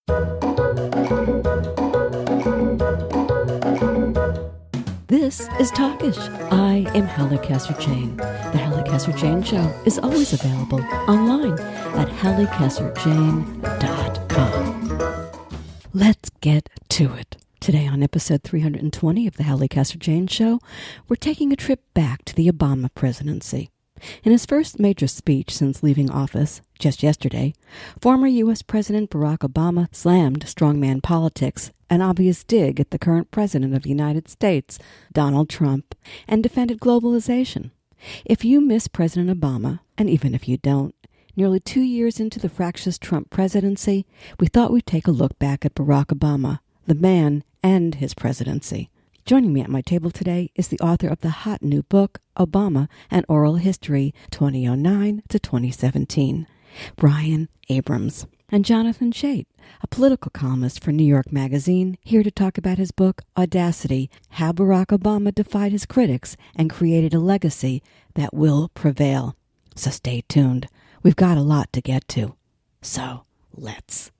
This is Talkish. I am Halli Casser-Jayne. The Halli Casser-Jayne Show is always available online at hallicasser-jayne.com. Let's get to it. Today on episode 320 of the Halli Casser-Jayne Show, we're taking a trip back to the Obama presidency. In his first major speech since leaving office, just yesterday, former U.S. President Barack Obama slammed strongman politics, an obvious dig at the current president of the United States, Donald Trump, and defended globalization. If you miss President Obama, and even if you don't, nearly 2 years into the fractious Trump presidency, we thought we'd take a look back at Barack Obama, the man, and his presidency. Joining me at my table today is the author of the hot new book, Obama, An Oral History, 2009 to 2017, Brian Abrams, and Jonathan Chait, a political columnist for New York Magazine, here to talk about his book, Audacity, How Barack Obama Defied His Critics and Created a Legacy That Will Prevail. So stay tuned. We've got a lot to get to. So, let's.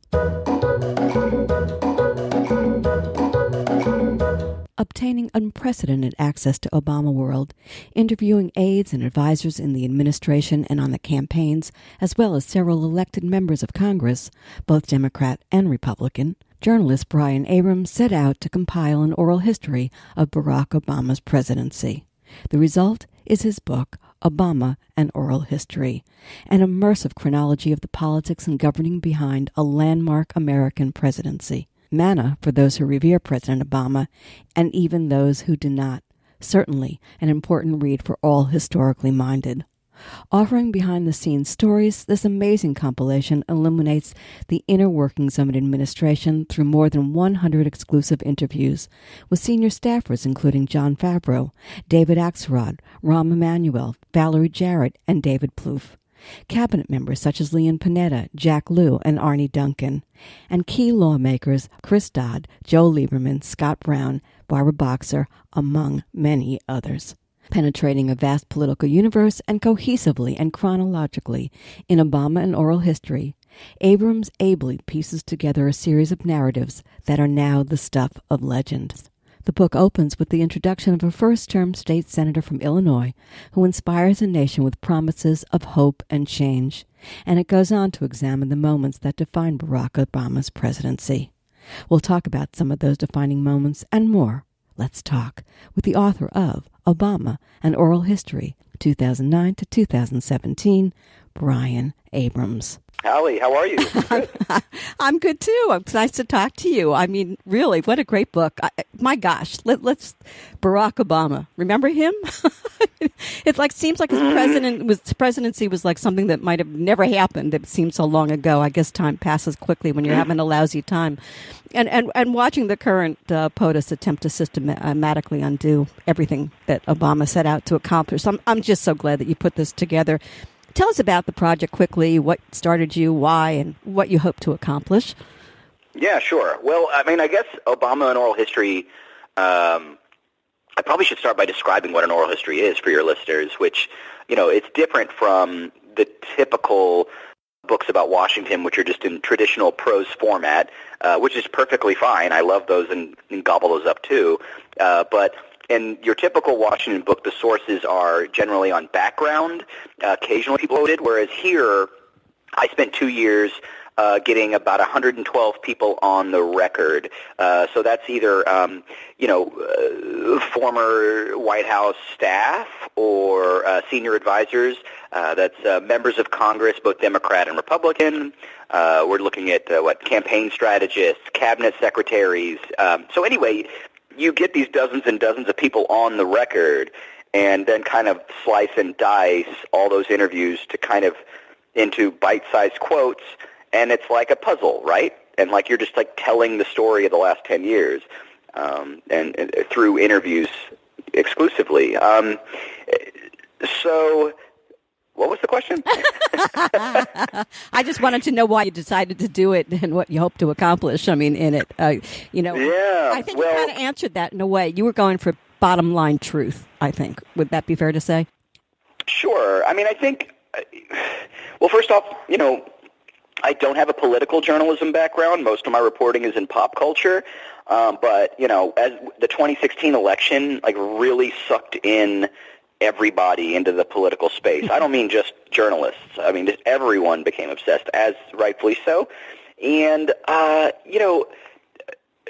Obtaining unprecedented access to Obamaworld, interviewing aides and advisors in the administration and on the campaigns, as well as several elected members of Congress, both Democrat and Republican, journalist Brian Abrams set out to compile an oral history of Barack Obama's presidency. The result is his book, Obama, An Oral History, an immersive chronology of the politics and governing behind a landmark American presidency. Manna for those who revere President Obama, and even those who do not. Certainly an important read for all historically minded. Offering behind-the-scenes stories, this amazing compilation illuminates the inner workings of an administration through more than 100 exclusive interviews with senior staffers including Jon Favreau, David Axelrod, Rahm Emanuel, Valerie Jarrett, and David Plouffe. Cabinet members such as Leon Panetta, Jack Lew, and Arne Duncan, and key lawmakers Chris Dodd, Joe Lieberman, Scott Brown, Barbara Boxer, among many others. Penetrating a vast political universe and cohesively and chronologically in Obama and Oral History, Abrams ably pieces together a series of narratives that are now the stuff of legend. The book opens with the introduction of a first-term state senator from Illinois who inspires a nation with promises of hope and change, and it goes on to examine the moments that define Barack Obama's presidency. We'll talk about some of those defining moments and more. Let's talk with the author of Obama, An Oral History, 2009 to 2017, Brian Abrams. Halli, how are you? I'm good, too. It's nice to talk to you. I mean, really, what a great book. My gosh, let's Barack Obama. Remember him? It seems like his presidency was like something that might have never happened. It seems so long ago. I guess time passes quickly when you're having a lousy time. And watching the current POTUS attempt to systematically undo everything that Obama set out to accomplish. I'm just so glad that you put this together. Tell us about the project quickly, what started you, why, and what you hope to accomplish. Yeah, sure. Well, I mean, I guess Obama and Oral History, I probably should start by describing what an oral history is for your listeners, which, it's different from the typical books about Washington, which are just in traditional prose format, which is perfectly fine. I love those and gobble those up too. But in your typical Washington book, the sources are generally on background, occasionally people quoted, whereas here I spent 2 years getting about 112 people on the record. So that's either, former White House staff or senior advisors. That's members of Congress, both Democrat and Republican. We're looking at, campaign strategists, cabinet secretaries. So anyway, you get these dozens and dozens of people on the record and then kind of slice and dice all those interviews to kind of into bite-sized quotes, and it's like a puzzle, right? And you're just telling the story of the last 10 years and through interviews exclusively. So what was the question? I just wanted to know why you decided to do it and what you hope to accomplish. I mean, in it, Yeah. I think you kind of answered that in a way. You were going for bottom line truth, I think. Would that be fair to say? Sure. I mean, I think, well, first off, I don't have a political journalism background. Most of my reporting is in pop culture. But, as the 2016 election, really sucked in everybody into the political space. I don't mean just journalists. I mean, just everyone became obsessed, as rightfully so. And,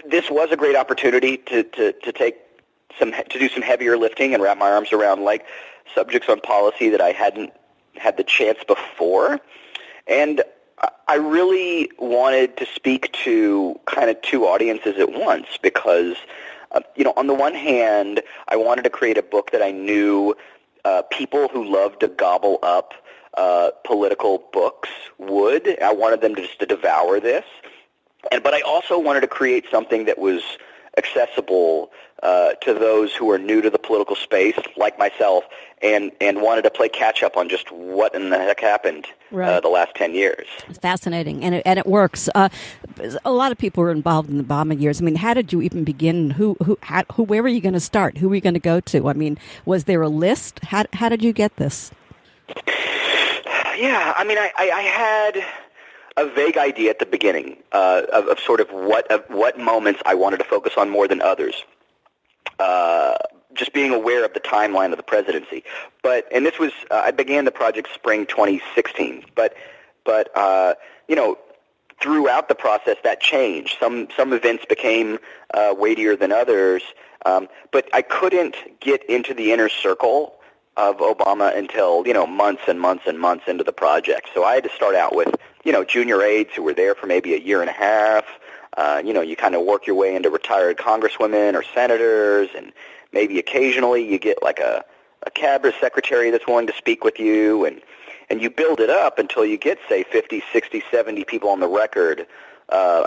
this was a great opportunity to do some heavier lifting and wrap my arms around, subjects on policy that I hadn't had the chance before. And I really wanted to speak to kind of two audiences at once because, on the one hand, I wanted to create a book that I knew people who love to gobble up political books would. I wanted them to devour this. But I also wanted to create something that was accessible to those who are new to the political space, like myself, and wanted to play catch-up on just what in the heck happened the last 10 years. It's fascinating, and it works. A lot of people were involved in the Obama years. I mean, how did you even begin? Where were you going to start? Who were you going to go to? I mean, was there a list? How did you get this? Yeah, I mean, I had a vague idea at the beginning of sort of what moments I wanted to focus on more than others. Just being aware of the timeline of the presidency. And this was, I began the project spring 2016, but throughout the process that changed. Some events became weightier than others, but I couldn't get into the inner circle of Obama until, months and months and months into the project. So I had to start out with, junior aides who were there for maybe a year and a half. You kind of work your way into retired congresswomen or senators, and maybe occasionally you get like a cabinet secretary that's willing to speak with you, and you build it up until you get, say, 50, 60, 70 people on the record,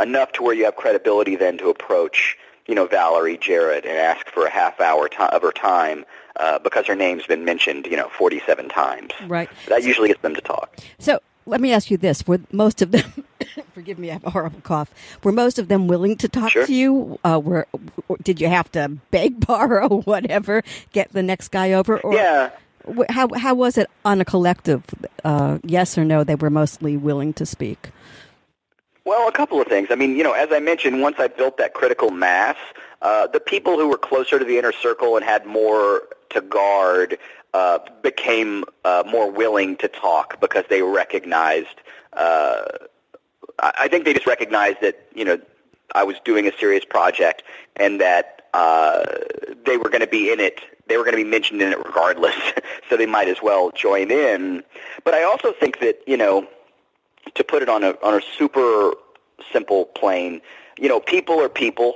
enough to where you have credibility then to approach, Valerie Jarrett and ask for a half hour of her time because her name's been mentioned, 47 times. Right. That usually gets them to talk. So let me ask you this. Were most of them, forgive me, I have a horrible cough, were most of them willing to talk to you? Did you have to beg, borrow, whatever, get the next guy over? Or yeah. How was it on a collective, yes or no, they were mostly willing to speak? Well, a couple of things. I mean, as I mentioned, once I built that critical mass, the people who were closer to the inner circle and had more to guard became more willing to talk because they recognized, I think they just recognized that, I was doing a serious project and that they were going to be in it. They were going to be mentioned in it regardless, so they might as well join in. But I also think that, to put it on a super simple plane, people are people,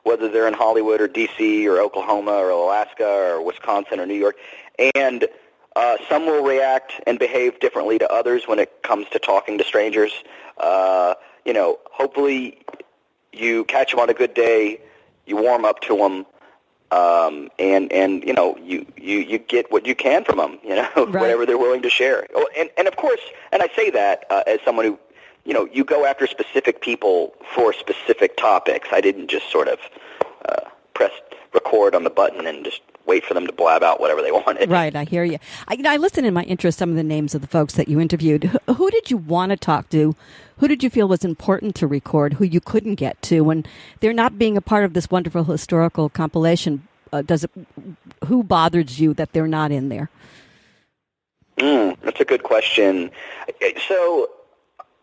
whether they're in Hollywood or D.C. or Oklahoma or Alaska or Wisconsin or New York, and some will react and behave differently to others when it comes to talking to strangers. Hopefully you catch them on a good day, you warm up to them, and you get what you can from them, Right. Whatever they're willing to share. Oh, and of course, and I say that as someone who, you go after specific people for specific topics. I didn't just sort of press record on the button and just wait for them to blab out whatever they wanted. Right, I hear you. I listened in my interest some of the names of the folks that you interviewed. Who did you want to talk to? Who did you feel was important to record, who you couldn't get to? When they're not being a part of this wonderful historical compilation, who bothers you that they're not in there? That's a good question. So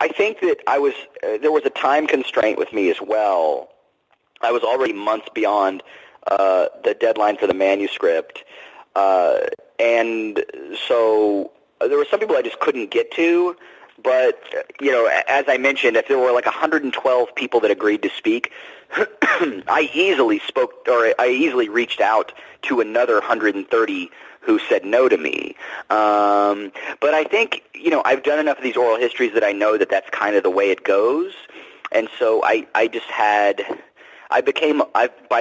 I think that there was a time constraint with me as well. I was already months beyond the deadline for the manuscript. And so there were some people I just couldn't get to. But, as I mentioned, if there were 112 people that agreed to speak, I easily reached out to another 130 who said no to me. But I think, I've done enough of these oral histories that I know that that's kind of the way it goes. And so by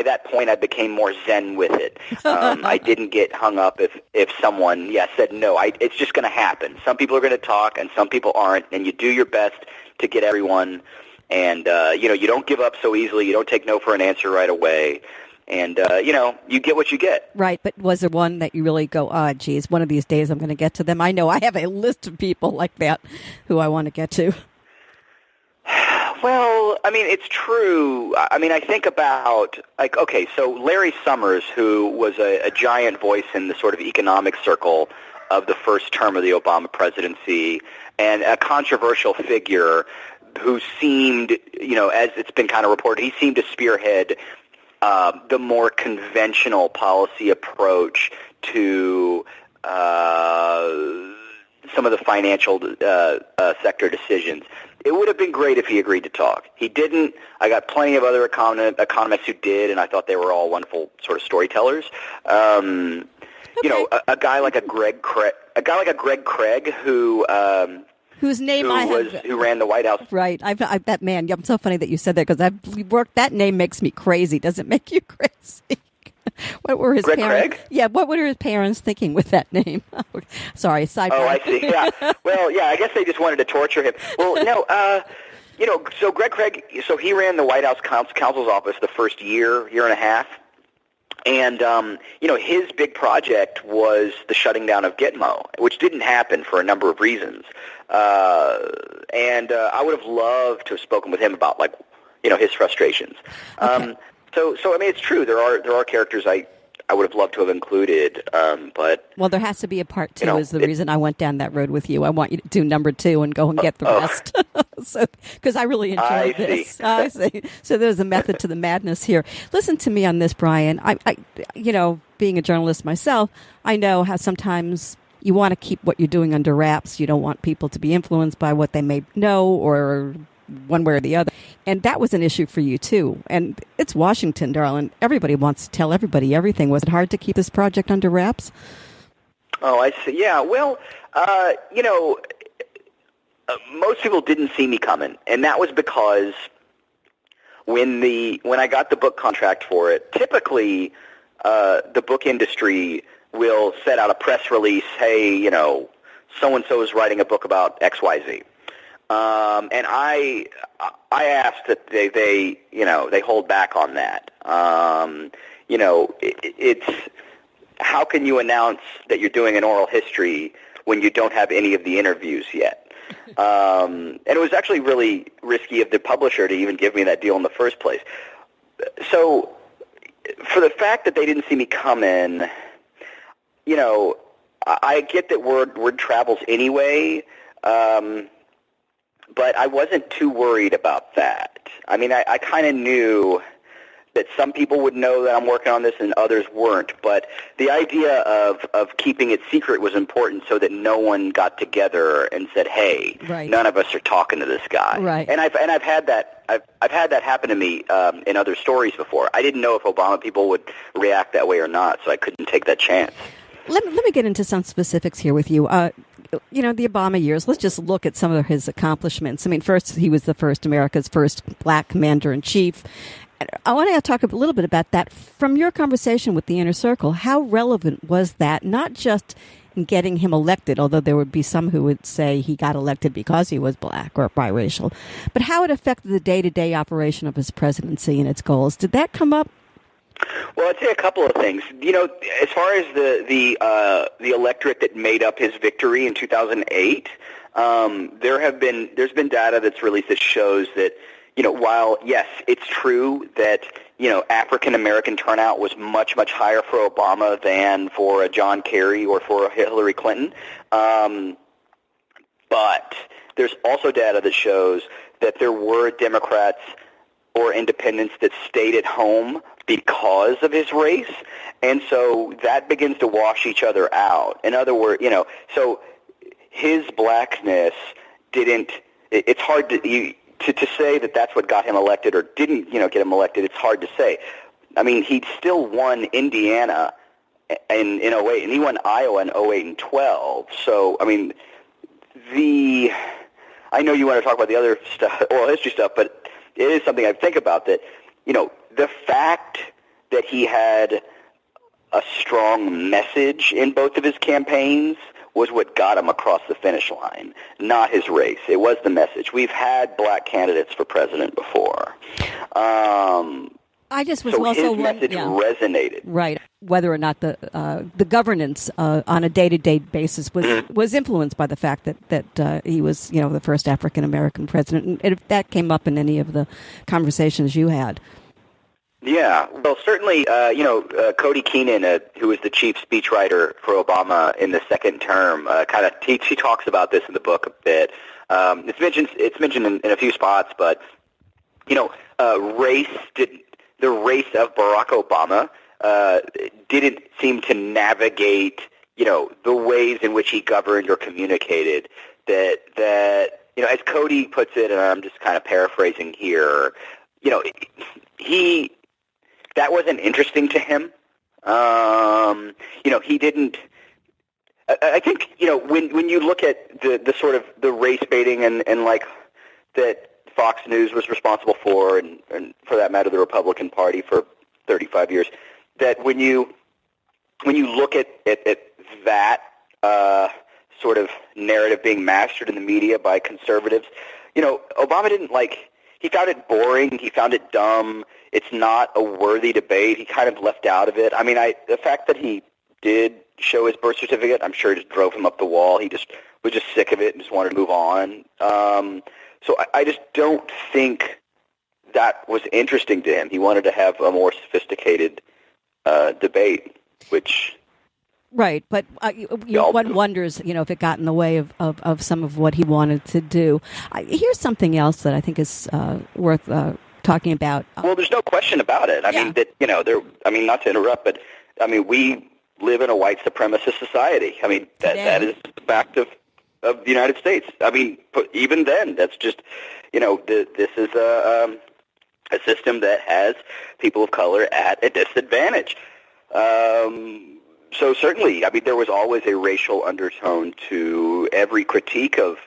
that point, I became more zen with it. I didn't get hung up if someone, said no. It's just going to happen. Some people are going to talk, and some people aren't, and you do your best to get everyone. And, you don't give up so easily. You don't take no for an answer right away. And, you get what you get. Right, but was there one that you really go, geez, one of these days I'm going to get to them? I know I have a list of people like that who I want to get to. Well, I mean, it's true. I mean, I think about, like, okay, so Larry Summers, who was a giant voice in the sort of economic circle of the first term of the Obama presidency, and a controversial figure who seemed, as it's been kind of reported, he seemed to spearhead the more conventional policy approach to some of the financial sector decisions. It would have been great if he agreed to talk. He didn't. I got plenty of other economists who did, and I thought they were all wonderful sort of storytellers. Okay. A guy like a Greg Craig who whose name who ran the White House. Right. That man. I'm so funny that you said that because I've worked. That name makes me crazy. Does it make you crazy? What were his parents? Craig? Yeah. What were his parents thinking with that name? Sorry. Sidebar. Oh, I see. Yeah. Well, yeah. I guess they just wanted to torture him. Well, no. So Greg Craig. So he ran the White House counsel's office the first year and a half. And, his big project was the shutting down of Gitmo, which didn't happen for a number of reasons. And I would have loved to have spoken with him about, his frustrations. Okay. So I mean, it's true. There are characters I would have loved to have included, but... Well, there has to be a part two is the reason I went down that road with you. I want you to do number two and go and get the rest. Because I really enjoyed this. I see. So there's a method to the madness here. Listen to me on this, Brian. I being a journalist myself, I know how sometimes you want to keep what you're doing under wraps. You don't want people to be influenced by what they may know or one way or the other. And that was an issue for you, too. And it's Washington, darling. Everybody wants to tell everybody everything. Was it hard to keep this project under wraps? Oh, I see. Yeah, well, most people didn't see me coming. And that was because when I got the book contract for it, typically the book industry will set out a press release, hey, so-and-so is writing a book about XYZ. And I asked that they hold back on that. It's how can you announce that you're doing an oral history when you don't have any of the interviews yet? And it was actually really risky of the publisher to even give me that deal in the first place. So for the fact that they didn't see me come in, I get that word travels anyway. But I wasn't too worried about that. I mean, I kind of knew that some people would know that I'm working on this and others weren't. But the idea of keeping it secret was important so that no one got together and said, "Hey, None of us are talking to this guy." Right. And I've had that I've had that happen to me in other stories before. I didn't know if Obama people would react that way or not, so I couldn't take that chance. Let me get into some specifics here with you. The Obama years, let's just look at some of his accomplishments. I mean, first, he was America's first black commander-in-chief. I want to talk a little bit about that. From your conversation with the Inner Circle, how relevant was that, not just in getting him elected, although there would be some who would say he got elected because he was black or biracial, but how it affected the day-to-day operation of his presidency and its goals? Did that come up? Well, I'd say a couple of things. As far as the electorate that made up his victory in 2008, there's been data that's released that shows that while yes, it's true that African American turnout was much higher for Obama than for a John Kerry or for a Hillary Clinton, but there's also data that shows that there were Democrats or independents that stayed at home because of his race, and so that begins to wash each other out. In other words, so his blackness didn't. It's hard to say that that's what got him elected or didn't, get him elected. It's hard to say. I mean, he still won Indiana in 08, and he won Iowa in 08 and 12. So, I mean, I know you want to talk about the other stuff, oral history stuff, but it is something I think about that. The fact that he had a strong message in both of his campaigns was what got him across the finish line, not his race. It was the message. We've had black candidates for president before. I just was so also his message resonated. Right. whether or not the governance on a day-to-day basis was influenced by the fact that he was, the first African American president, and if that came up in any of the conversations you had. Yeah, well, certainly, Cody Keenan, who was the chief speechwriter for Obama in the second term, she talks about this in the book a bit. It's mentioned in a few spots, but the race of Barack Obama didn't seem to navigate, the ways in which he governed or communicated. That as Cody puts it, and I'm just kind of paraphrasing here, that wasn't interesting to him. He didn't. I think when you look at the sort of the race baiting and like that Fox News was responsible for, and for that matter the Republican Party for 35 years, that when you look at that sort of narrative being mastered in the media by conservatives, Obama didn't like. He found it boring. He found it dumb. It's not a worthy debate. He kind of left out of it. I mean, the fact that he did show his birth certificate, I'm sure it just drove him up the wall. He just was just sick of it and just wanted to move on. So I just don't think that was interesting to him. He wanted to have a more sophisticated debate, which... Right, but one wonders, if it got in the way of some of what he wanted to do. Here's something else that I think is worth talking about. Well, there's no question about it. I mean, not to interrupt, but I mean, we live in a white supremacist society. I mean, that is the fact of the United States. I mean, even then, that's just, this is a system that has people of color at a disadvantage. So certainly, I mean, there was always a racial undertone to every critique of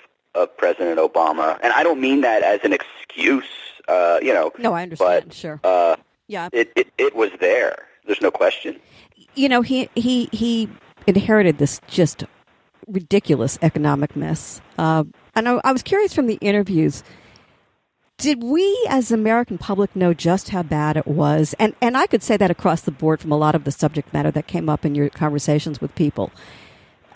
President Obama, and I don't mean that as an excuse, No, I understand. But, sure. Yeah. It was there. There's no question. He inherited this just ridiculous economic mess, and I was curious from the interviews. Did we, as the American public, know just how bad it was? And I could say that across the board from a lot of the subject matter that came up in your conversations with people.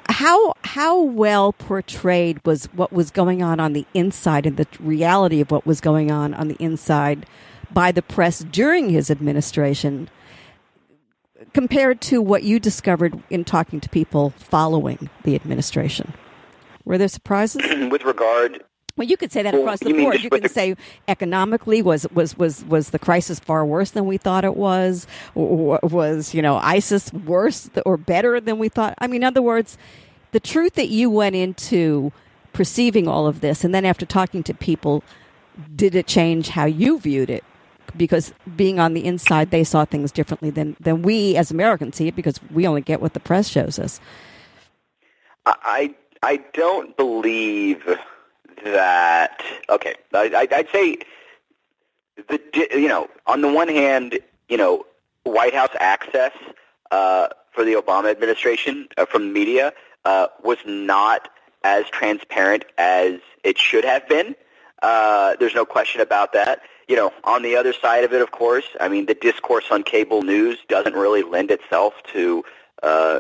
How well portrayed was what was going on the inside and the reality of what was going on the inside by the press during his administration compared to what you discovered in talking to people following the administration? Were there surprises? With regard... Well, you could say that across the board. You could say economically was the crisis far worse than we thought it was, or was ISIS worse or better than we thought? I mean, in other words, the truth that you went into perceiving all of this, and then after talking to people, did it change how you viewed it? Because being on the inside, they saw things differently than we as Americans see it, because we only get what the press shows us. I don't believe that. Okay, I'd say on the one hand, White House access for the Obama administration from the media was not as transparent as it should have been. There's no question about that. On the other side of it, of course, I mean, the discourse on cable news doesn't really lend itself to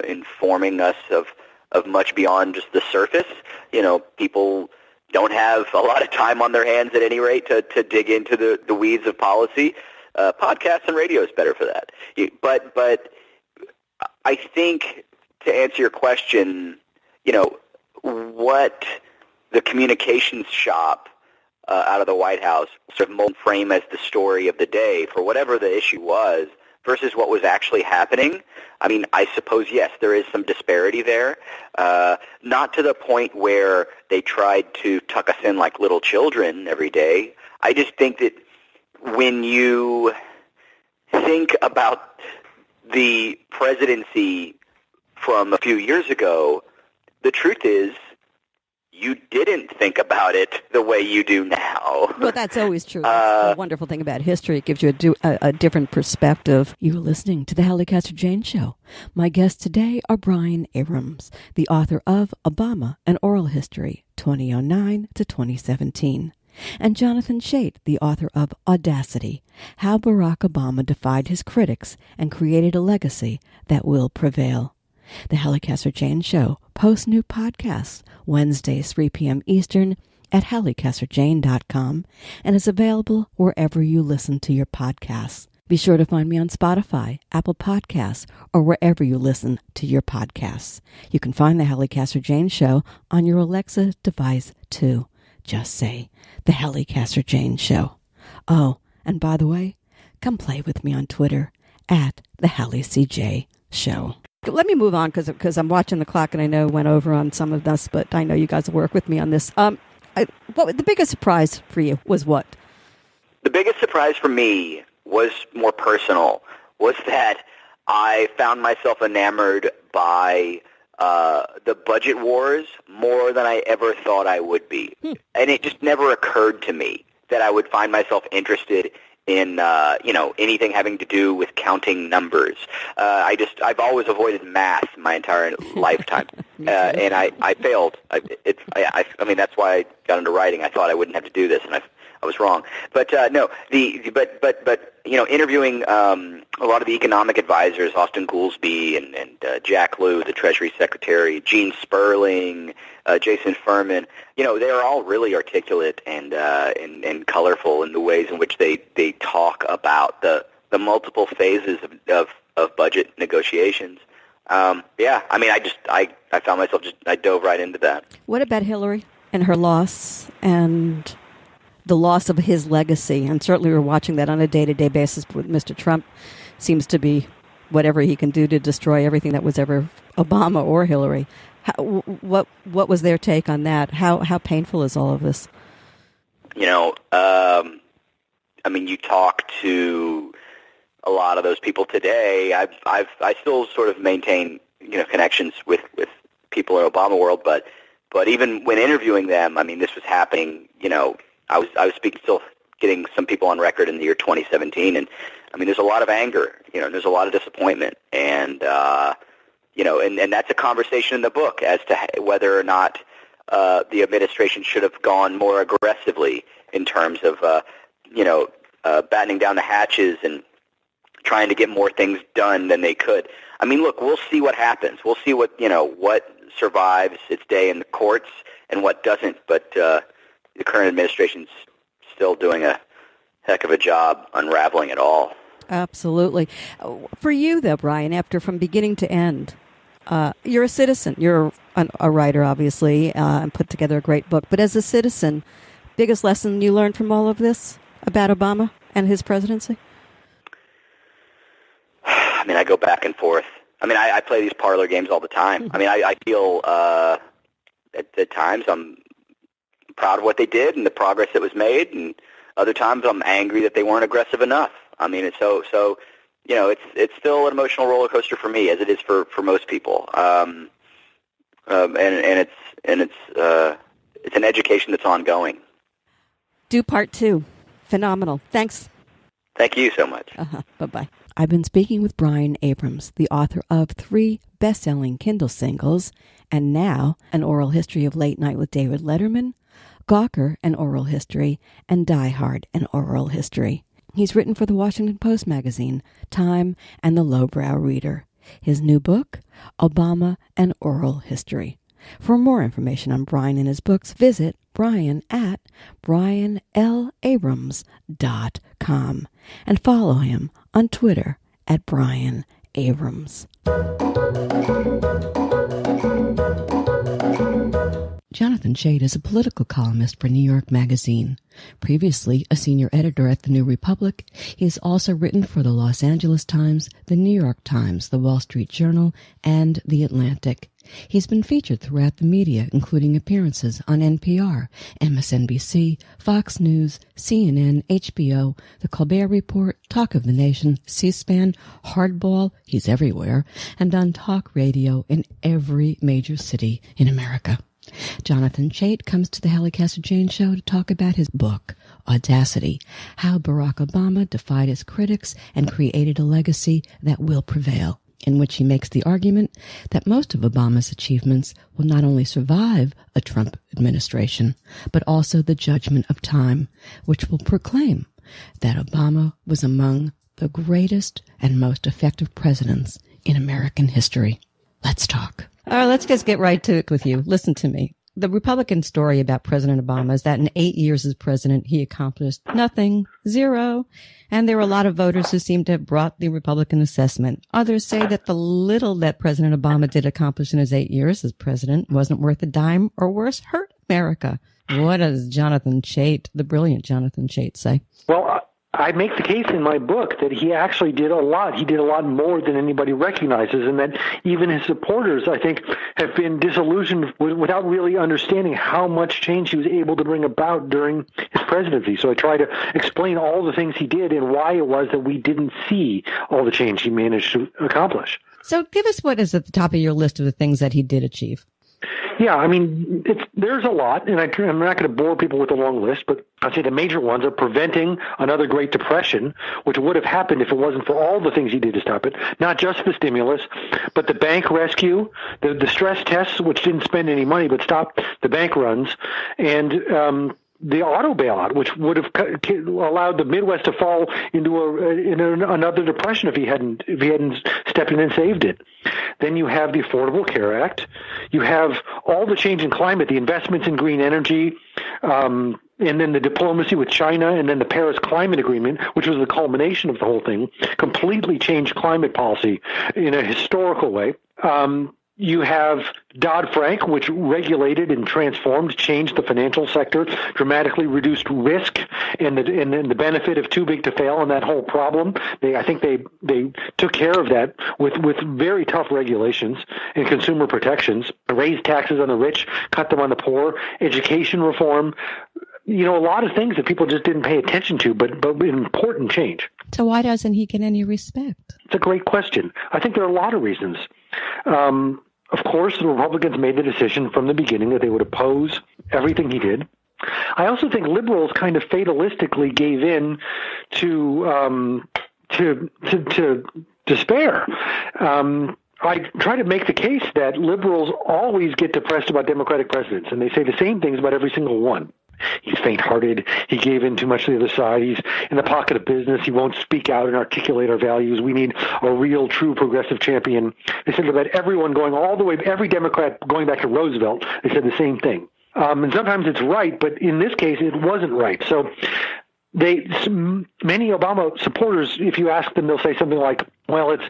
informing us of much beyond just the surface. People don't have a lot of time on their hands at any rate to dig into the weeds of policy. Podcasts and radio is better for that. But I think, to answer your question, what the communications shop out of the White House sort of frame as the story of the day for whatever the issue was versus what was actually happening, I mean, I suppose, yes, there is some disparity there. Not to the point where they tried to tuck us in like little children every day. I just think that when you think about the presidency from a few years ago, the truth is you didn't think about it the way you do now. Well, that's always true. That's the wonderful thing about history. It gives you a different perspective. You are listening to the Halli Casser-Jayne Show. My guests today are Brian Abrams, the author of Obama, An Oral History, 2009 to 2017. and Jonathan Chait, the author of Audacity, How Barack Obama Defied His Critics and Created a Legacy That Will Prevail. The Halli Casser-Jayne Show posts new podcasts Wednesdays 3 p.m. Eastern at hallicasser-jayne.com and is available wherever you listen to your podcasts. Be sure to find me on Spotify, Apple Podcasts, or wherever you listen to your podcasts. You can find the Halli Casser-Jayne Show on your Alexa device, too. Just say, the Halli Casser-Jayne Show. Oh, and by the way, come play with me on Twitter, at the Halli CJ Show. Let me move on, because I'm watching the clock, and I know went over on some of this, but I know you guys will work with me on this. The biggest surprise for you was what? The biggest surprise for me was more personal, was that I found myself enamored by the budget wars more than I ever thought I would be. And it just never occurred to me that I would find myself interested in anything having to do with counting numbers. I've always avoided math my entire lifetime, and I failed. I mean, that's why I got into writing. I thought I wouldn't have to do this, and I was wrong. But interviewing a lot of the economic advisors, Austin Goolsbee and Jack Lew, the Treasury Secretary, Gene Sperling, Jason Furman, they're all really articulate and colorful in the ways in which they talk about the multiple phases of budget negotiations. I found myself I dove right into that. What about Hillary and her loss and the loss of his legacy? And certainly we're watching that on a day-to-day basis with Mr. Trump. Seems to be whatever he can do to destroy everything that was ever Obama or Hillary. What was their take on that? How painful is all of this? You talk to a lot of those people today. I still sort of maintain connections with people in Obamaworld, but even when interviewing them, this was happening. I was still getting some people on record in the year 2017, and there's a lot of anger. There's a lot of disappointment, and that's a conversation in the book as to whether or not the administration should have gone more aggressively in terms of battening down the hatches and trying to get more things done than they could. Look, we'll see what happens. We'll see what survives its day in the courts and what doesn't. But the current administration's still doing a heck of a job unraveling it all. Absolutely. For you, though, Brian, from beginning to end, you're a citizen. You're a writer, obviously, and put together a great book. But as a citizen, biggest lesson you learned from all of this about Obama and his presidency? I go back and forth. I play these parlor games all the time. I feel at times I'm proud of what they did and the progress that was made, and other times I'm angry that they weren't aggressive enough. It's still an emotional roller coaster for me, as it is for most people. It's an education that's ongoing. Do part 2. Phenomenal. Thanks. Thank you so much. Bye-bye. I've been speaking with Brian Abrams, the author of 3 best-selling Kindle singles, and now An Oral History of Late Night with David Letterman, Gawker, An Oral History, and Die Hard, An Oral History. He's written for the Washington Post magazine, Time, and the Lowbrow Reader. His new book, Obama, An Oral History. For more information on Brian and his books, visit Brian at brianlabrams.com and follow him on Twitter at Brian Abrams. Jonathan Chait is a political columnist for New York Magazine. Previously a senior editor at The New Republic, he has also written for the Los Angeles Times, The New York Times, The Wall Street Journal, and The Atlantic. He's been featured throughout the media, including appearances on NPR, MSNBC, Fox News, CNN, HBO, The Colbert Report, Talk of the Nation, C-SPAN, Hardball, he's everywhere, and on talk radio in every major city in America. Jonathan Chait comes to the Halli Casser-Jayne Show to talk about his book, Audacity, How Barack Obama Defied His Critics and Created a Legacy That Will Prevail. in which he makes the argument that most of Obama's achievements will not only survive a Trump administration, but also the judgment of time, which will proclaim that Obama was among the greatest and most effective presidents in American history. Let's talk. All right, let's just get right to it with you. Listen to me. The Republican story about President Obama is that in 8 years as president, he accomplished nothing, zero. And there are a lot of voters who seem to have brought the Republican assessment. Others say that the little that President Obama did accomplish in his 8 years as president wasn't worth a dime, or worse, hurt America. What does Jonathan Chait, the brilliant Jonathan Chait, say? Well, I make the case in my book that he actually did a lot. He did a lot more than anybody recognizes, and that even his supporters, I think, have been disillusioned without really understanding how much change he was able to bring about during his presidency. So I try to explain all the things he did and why it was that we didn't see all the change he managed to accomplish. So give us what is at the top of your list of the things that he did achieve. Yeah, I mean, there's a lot, and I'm not going to bore people with a long list, but I'd say the major ones are preventing another Great Depression, which would have happened if it wasn't for all the things he did to stop it, not just the stimulus, but the bank rescue, the stress tests, which didn't spend any money but stopped the bank runs, and the auto bailout, which would have allowed the Midwest to fall into another depression if he hadn't stepped in and saved it. Then you have the Affordable Care Act. You have all the change in climate, the investments in green energy, and then the diplomacy with China, and then the Paris Climate Agreement, which was the culmination of the whole thing, completely changed climate policy in a historical way. You have Dodd-Frank, which regulated and transformed, changed the financial sector, dramatically reduced risk and the benefit of too big to fail and that whole problem. I think they took care of that with very tough regulations and consumer protections, raised taxes on the rich, cut them on the poor, education reform. You know, a lot of things that people just didn't pay attention to, but important change. So why doesn't he get any respect? It's a great question. I think there are a lot of reasons. Of course, the Republicans made the decision from the beginning that they would oppose everything he did. I also think liberals kind of fatalistically gave in to despair. I try to make the case that liberals always get depressed about Democratic presidents, and they say the same things about every single one. He's faint-hearted. He gave in too much to the other side. He's in the pocket of business. He won't speak out and articulate our values. We need a real, true progressive champion. They said about everyone going all the way, every Democrat going back to Roosevelt, they said the same thing. And sometimes it's right, but in this case, it wasn't right. So many Obama supporters, if you ask them, they'll say something like, well, it's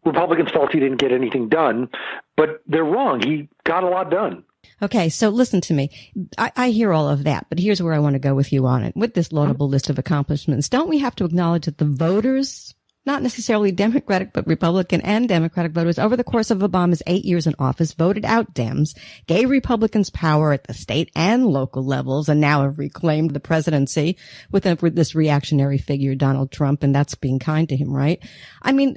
Republicans' fault he didn't get anything done. But they're wrong. He got a lot done. Okay, so listen to me. I hear all of that, but here's where I want to go with you on it. With this laudable list of accomplishments, don't we have to acknowledge that the voters, not necessarily Democratic, but Republican and Democratic voters, over the course of Obama's 8 years in office, voted out Dems, gave Republicans power at the state and local levels, and now have reclaimed the presidency with this reactionary figure, Donald Trump, and that's being kind to him, right? I mean,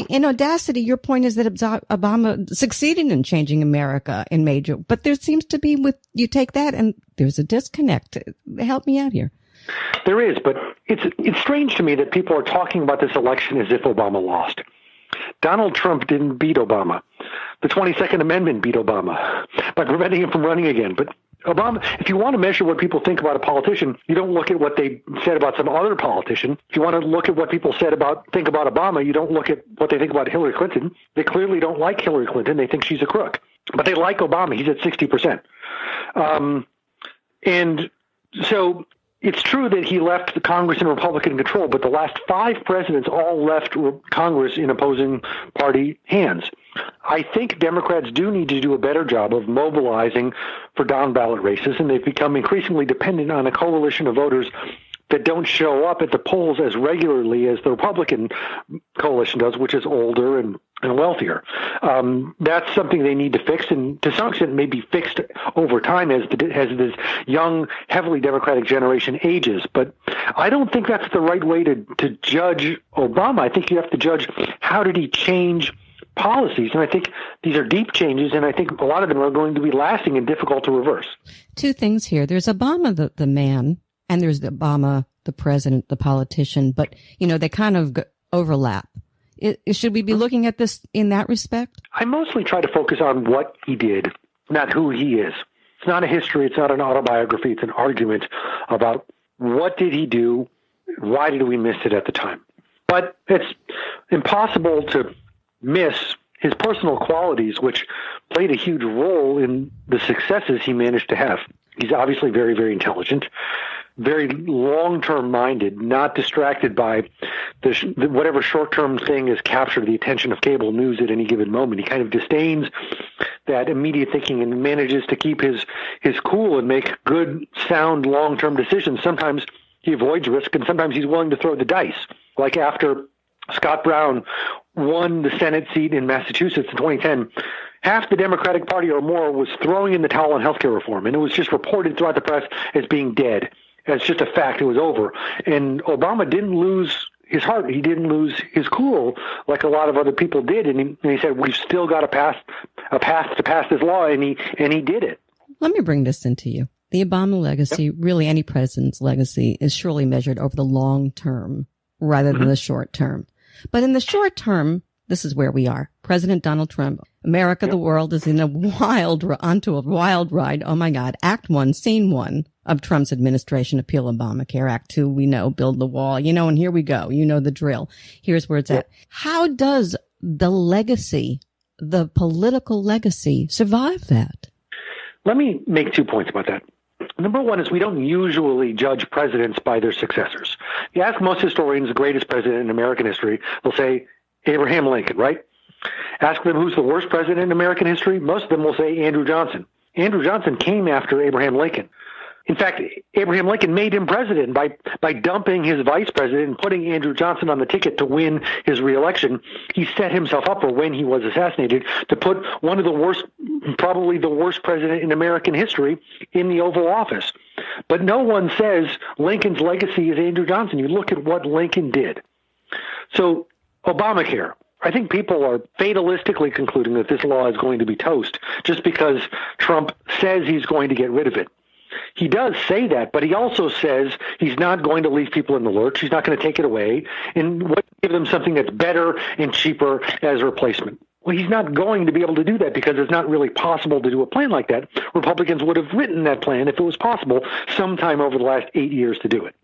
in Audacity, your point is that Obama succeeded in changing America in major, but there seems to be you take that and there's a disconnect. Help me out here. There is, but it's strange to me that people are talking about this election as if Obama lost. Donald Trump didn't beat Obama. The 22nd Amendment beat Obama by preventing him from running again. But Obama, if you want to measure what people think about a politician, you don't look at what they said about some other politician. If you want to look at what people think about Obama, you don't look at what they think about Hillary Clinton. They clearly don't like Hillary Clinton. They think she's a crook. But they like Obama. He's at 60%. And so it's true that he left the Congress in Republican control, but the last 5 presidents all left Congress in opposing party hands. I think Democrats do need to do a better job of mobilizing for down-ballot races, and they've become increasingly dependent on a coalition of voters that don't show up at the polls as regularly as the Republican coalition does, which is older and wealthier. That's something they need to fix, and to some extent may be fixed over time as this young, heavily Democratic generation ages. But I don't think that's the right way to judge Obama. I think you have to judge how did he change policies, and I think these are deep changes, and I think a lot of them are going to be lasting and difficult to reverse. 2 things here. There's Obama, the man, and there's Obama, the president, the politician, but, they kind of overlap. Should we be looking at this in that respect? I mostly try to focus on what he did, not who he is. It's not a history. It's not an autobiography. It's an argument about what did he do, why did we miss it at the time. But it's impossible to miss his personal qualities, which played a huge role in the successes he managed to have. He's obviously very, very intelligent, very long-term minded, not distracted by whatever short-term thing has captured the attention of cable news at any given moment. He kind of disdains that immediate thinking and manages to keep his cool and make good, sound, long-term decisions. Sometimes he avoids risk, and sometimes he's willing to throw the dice. Like after Scott Brown won the Senate seat in Massachusetts in 2010, half the Democratic Party or more was throwing in the towel on healthcare reform, and it was just reported throughout the press as being dead. As just a fact, it was over. And Obama didn't lose his heart. He didn't lose his cool like a lot of other people did. And he said, we've still got a path to pass this law, and he did it. Let me bring this into you. The Obama legacy, really any president's legacy, is surely measured over the long term rather than the short term. But in the short term, this is where we are. President Donald Trump, America, the world is onto a wild ride. Oh my God. Act 1, Scene 1 of Trump's administration, appeal Obamacare. Act 2, we know, build the wall, and here we go. You know the drill. Here's where it's at. How does the legacy, the political legacy, survive that? Let me make 2 points about that. Number one is we don't usually judge presidents by their successors. You ask most historians, the greatest president in American history, they'll say Abraham Lincoln, right? Ask them who's the worst president in American history. Most of them will say Andrew Johnson. Andrew Johnson came after Abraham Lincoln. In fact, Abraham Lincoln made him president by dumping his vice president and putting Andrew Johnson on the ticket to win his reelection. He set himself up for when he was assassinated to put one of the worst, probably the worst president in American history in the Oval Office. But no one says Lincoln's legacy is Andrew Johnson. You look at what Lincoln did. So Obamacare. I think people are fatalistically concluding that this law is going to be toast just because Trump says he's going to get rid of it. He does say that, but he also says he's not going to leave people in the lurch. He's not going to take it away and give them something that's better and cheaper as a replacement. Well, he's not going to be able to do that because it's not really possible to do a plan like that. Republicans would have written that plan if it was possible sometime over the last 8 years to do it.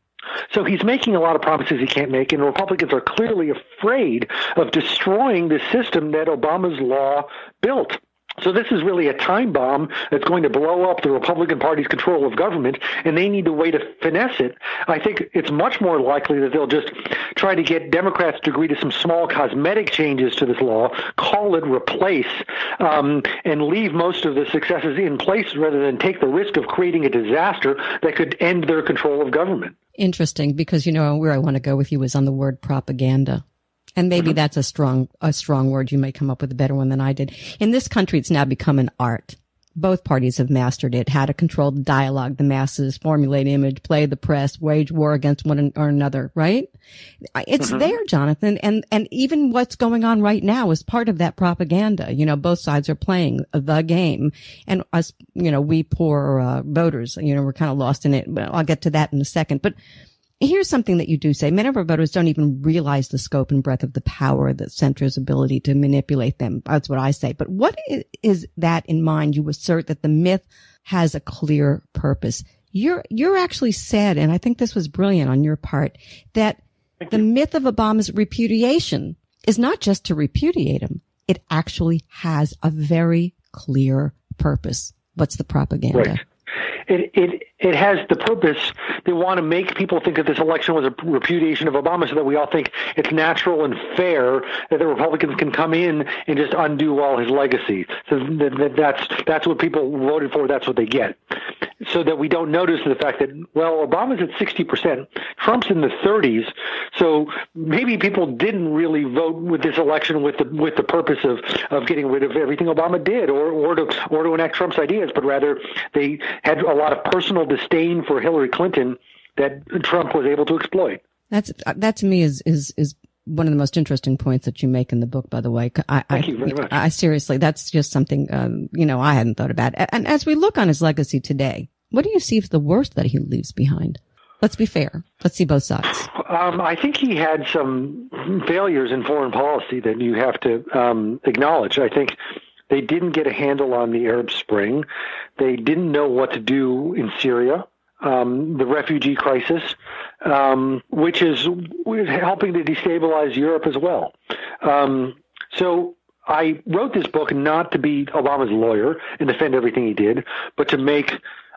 So he's making a lot of promises he can't make, and Republicans are clearly afraid of destroying the system that Obama's law built. So this is really a time bomb that's going to blow up the Republican Party's control of government, and they need a way to finesse it. I think it's much more likely that they'll just try to get Democrats to agree to some small cosmetic changes to this law, call it replace, and leave most of the successes in place rather than take the risk of creating a disaster that could end their control of government. Interesting, because where I want to go with you is on the word propaganda. And maybe that's a strong word. You may come up with a better one than I did. In this country, it's now become an art. Both parties have mastered it, how to control the dialogue, the masses, formulate image, play the press, wage war against one or another, right? It's there, Jonathan. And even what's going on right now is part of that propaganda. Both sides are playing the game. And us, we poor voters, we're kind of lost in it. But I'll get to that in a second. But here's something that you do say. Many of our voters don't even realize the scope and breadth of the power that centers ability to manipulate them. That's what I say. But what is that in mind? You assert that the myth has a clear purpose. You're actually said, and I think this was brilliant on your part, that the myth of Obama's repudiation is not just to repudiate him. It actually has a very clear purpose. What's the propaganda? Right. It has the purpose. They want to make people think that this election was a repudiation of Obama so that we all think it's natural and fair that the Republicans can come in and just undo all his legacy. So that's what people voted for. That's what they get. So that we don't notice the fact that, well, Obama's at 60%, Trump's in the 30s. So maybe people didn't really vote with this election with the purpose of getting rid of everything Obama did or to enact Trump's ideas, but rather they had a lot of personal disdain for Hillary Clinton that Trump was able to exploit. That to me is one of the most interesting points that you make in the book, by the way. Thank you very much. I seriously, that's just something, I hadn't thought about. And as we look on his legacy today, what do you see as the worst that he leaves behind? Let's be fair. Let's see both sides. I think he had some failures in foreign policy that you have to acknowledge. I think they didn't get a handle on the Arab Spring. They didn't know what to do in Syria, the refugee crisis, which is helping to destabilize Europe as well. So I wrote this book not to be Obama's lawyer and defend everything he did, but to make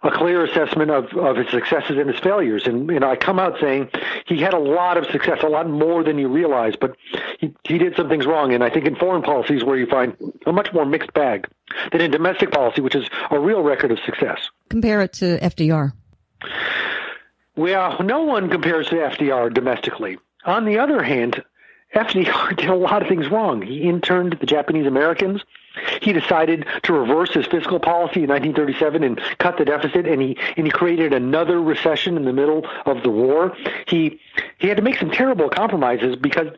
a clear assessment of his successes and his failures. And I come out saying he had a lot of success, a lot more than you realize, but he did some things wrong. And I think in foreign policy is where you find a much more mixed bag than in domestic policy, which is a real record of success. Compare it to FDR. Well, no one compares to FDR domestically. On the other hand, FDR did a lot of things wrong. He interned the Japanese Americans. He decided to reverse his fiscal policy in 1937 and cut the deficit, and he created another recession in the middle of the war. He had to make some terrible compromises because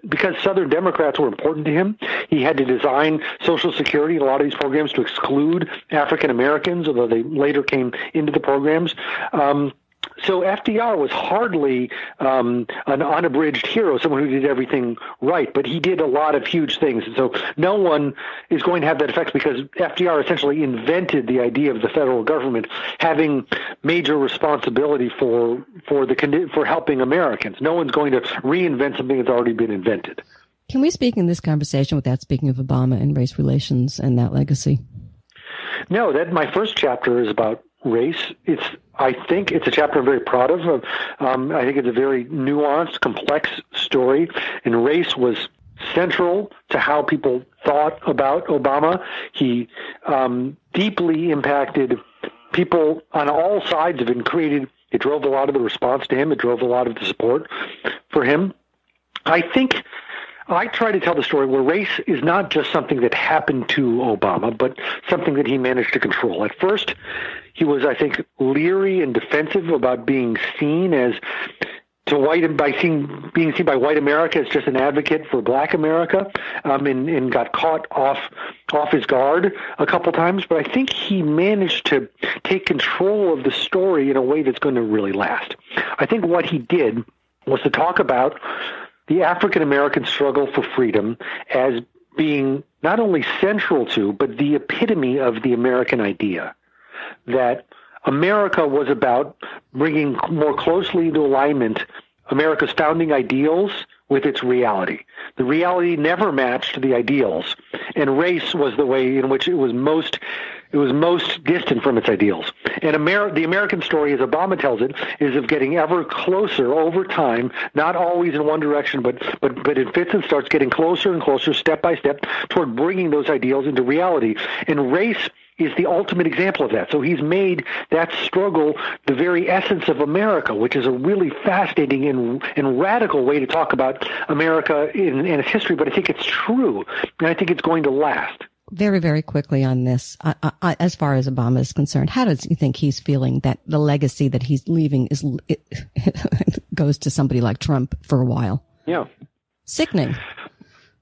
Southern Democrats were important to him. He had to design Social Security and a lot of these programs to exclude African Americans, although they later came into the programs. So FDR was hardly an unabridged hero, someone who did everything right, but he did a lot of huge things. And so no one is going to have that effect because FDR essentially invented the idea of the federal government having major responsibility for helping Americans. No one's going to reinvent something that's already been invented. Can we speak in this conversation without speaking of Obama and race relations and that legacy? No, my first chapter is about race. I think it's a chapter I'm very proud of. I think it's a very nuanced, complex story, and race was central to how people thought about Obama. He deeply impacted people on all sides of it and it drove a lot of the response to him. It drove a lot of the support for him. I think I try to tell the story where race is not just something that happened to Obama, but something that he managed to control. At first, he was, I think, leery and defensive about being seen as being seen by white America as just an advocate for Black America, and got caught off his guard a couple times. But I think he managed to take control of the story in a way that's going to really last. I think what he did was to talk about the African-American struggle for freedom as being not only central to, but the epitome of the American idea, that America was about bringing more closely into alignment America's founding ideals with its reality. The reality never matched the ideals, and race was the way in which it was most distant from its ideals. And the American story, as Obama tells it, is of getting ever closer over time, not always in one direction, but it fits and starts getting closer and closer, step by step, toward bringing those ideals into reality. And race is the ultimate example of that. So he's made that struggle the very essence of America, which is a really fascinating and radical way to talk about America in its history. But I think it's true, and I think it's going to last. Very, very quickly on this, as far as Obama is concerned, how does he think he's feeling that the legacy that he's leaving goes to somebody like Trump for a while? Yeah. Sickening.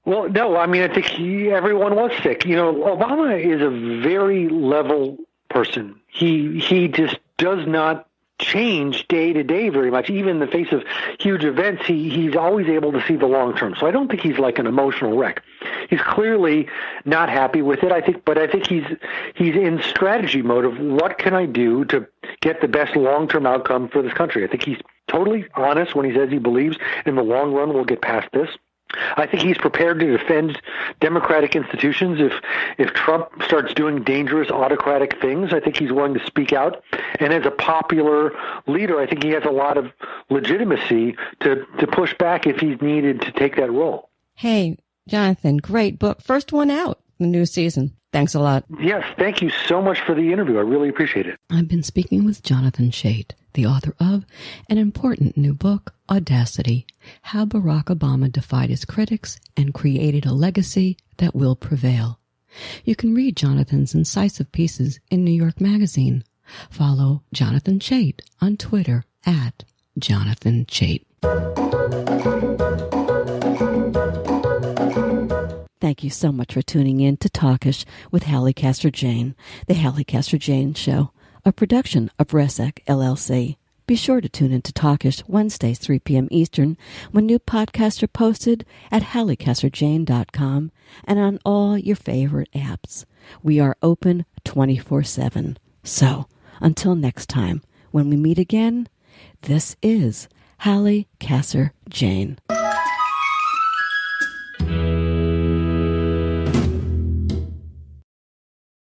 Well, no, I mean, I think everyone was sick. You know, Obama is a very level person. He just does not change day to day very much. Even in the face of huge events, he's always able to see the long term. So I don't think he's like an emotional wreck. He's clearly not happy with it, but I think he's in strategy mode of what can I do to get the best long-term outcome for this country. I think he's totally honest when he says he believes in the long run we'll get past this. I think he's prepared to defend democratic institutions if Trump starts doing dangerous autocratic things. I think he's willing to speak out. And as a popular leader, I think he has a lot of legitimacy to push back if he's needed to take that role. Hey, Jonathan, great book. First one out, the new season. Thanks a lot. Yes, thank you so much for the interview. I really appreciate it. I've been speaking with Jonathan Chait, the author of an important new book, Audacity, How Barack Obama Defied His Critics and Created a Legacy That Will Prevail. You can read Jonathan's incisive pieces in New York Magazine. Follow Jonathan Chait on Twitter at Jonathan Chait. Thank you so much for tuning in to Talkish with Halli Casser-Jayne, the Halli Casser-Jayne Show, a production of RESEC LLC. Be sure to tune in to Talkish Wednesdays, 3 p.m. Eastern, when new podcasts are posted at hallicasser-jayne.com and on all your favorite apps. We are open 24/7. So, until next time, when we meet again, this is Halli Casser-Jayne.